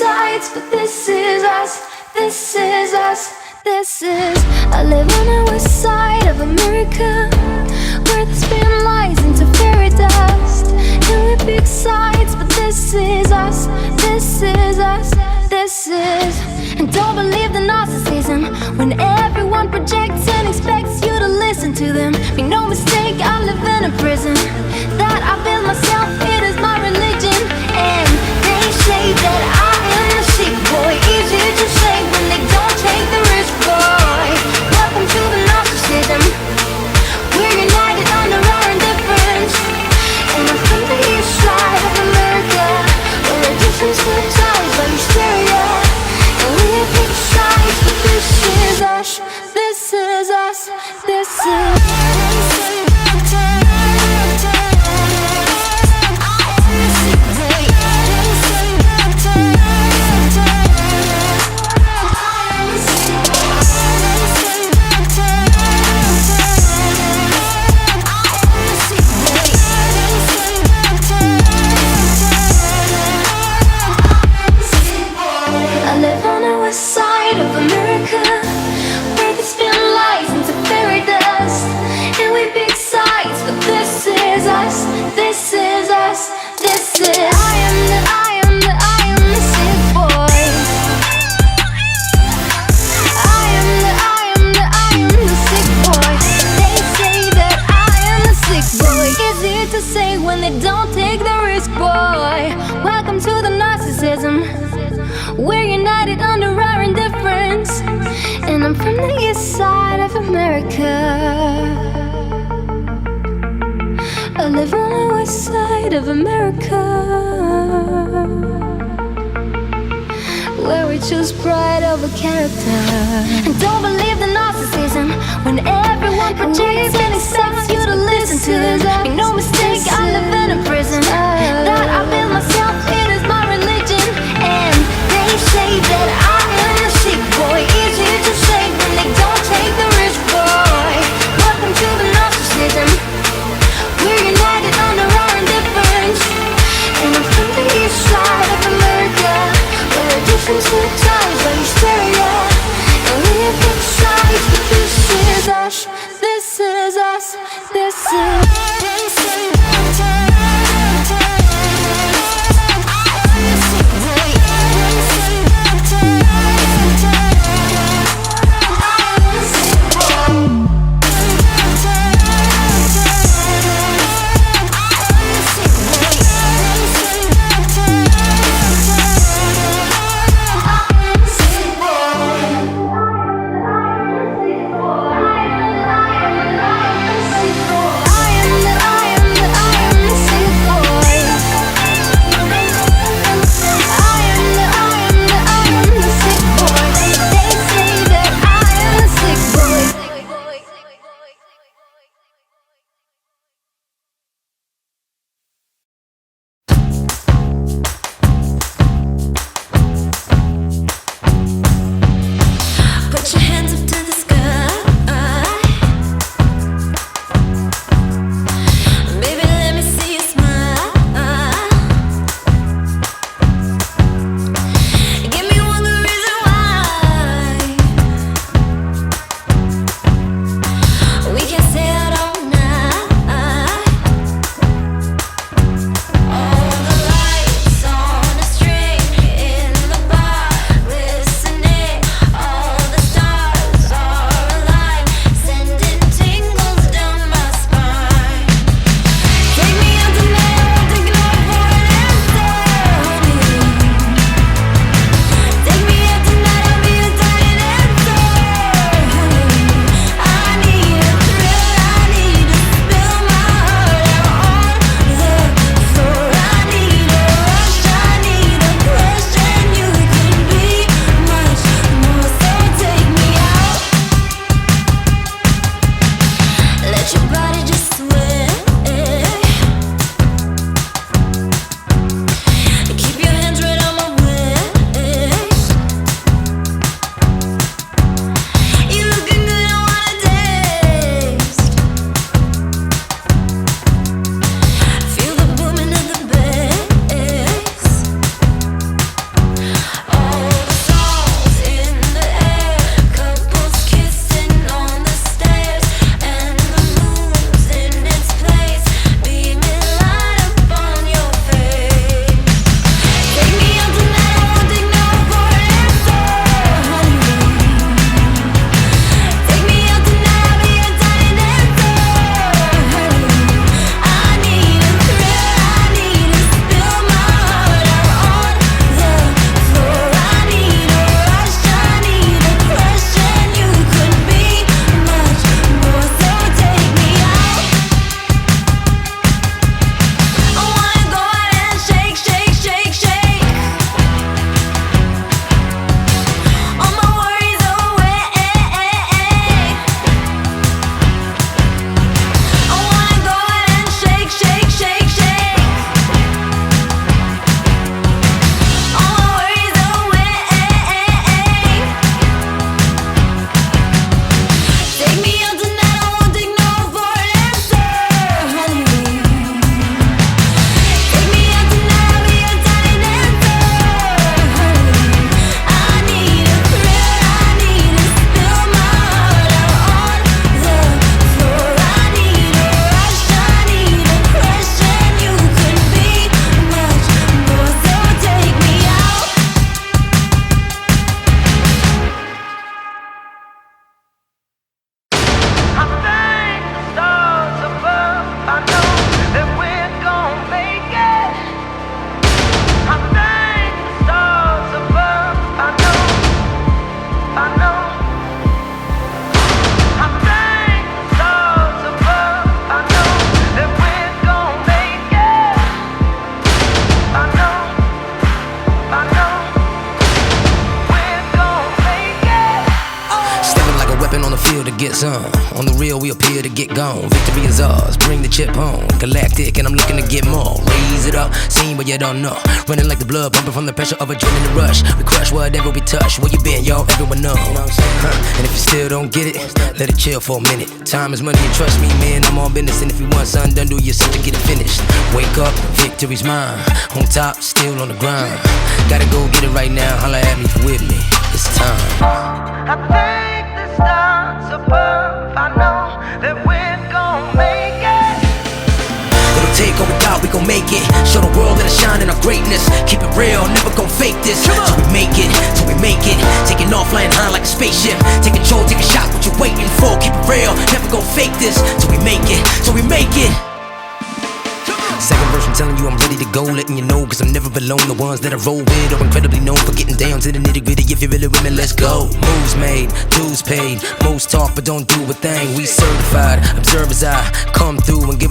sides, but this is us, this is us, this is. I live on the west side of America, where they spin lies into fairy dust. And we pick sides, but this is us, this is us, this is. And don't believe the narcissism when everyone projects and expects you to listen to them. Make no mistake, I live in a prison that I built myself, it is my religion. And they say that I am the sick boy, easy to say when they don't take the risk, boy. Welcome to the narcissism, we're united under our indifference. And I'm from the east side of America, where the difference lives out by hysteria. And we have picked sides, but this is us, this is us, this is. We're united under our indifference. And I'm from the east side of America, I live on the west side of America, where we choose pride over character. And don't believe the narcissism when everyone projects and expects you to listen to them. Make no mistake, I live in a prison that I built myself, it is my religion. And they say that I am the sick boy, easy to say when they don't take the risk, boy. Welcome to the narcissism, we're united under our indifference. And I'm from the east side of America, where the difference lives out by hysteria. And we have picked sides, but this is us, this is us, this is. appeal to get some. On the real, we appear to get gone. Victory is ours, bring the chip home. Galactic, and I'm looking to get more. Raise it up, seen but you don't know. Running like the blood, pumping from the pressure of adrenaline rush. We crush whatever we touch. Where you been, yo? Everyone know. And if you still don't get it, let it chill for a minute. Time is money, and trust me, man, I'm on business. And if you want something done, do yourself to get it finished. Wake up, victory's mine. On top, still on the grind. Gotta go get it right now. Holla at me if you with me. It's time. I thank the stars above. I know that we're gon' make it. It'll take all we got, we gon' make it. Show the world that I shine in our greatness. Keep it real, never gon' fake this. Till we make it, till we make it. Taking off, flying high like a spaceship. Take control, take a shot, what you waiting for? Keep it real, never gon' fake this. Till we make it, till we make it. Second verse, I'm telling you I'm ready to go, letting you know, cause I'm never alone. The ones that I roll with are incredibly known for getting down to the nitty gritty. If you're really with me, let's go. Moves made, dues paid, most talk but don't do a thing. We certified, observe as I come through and give it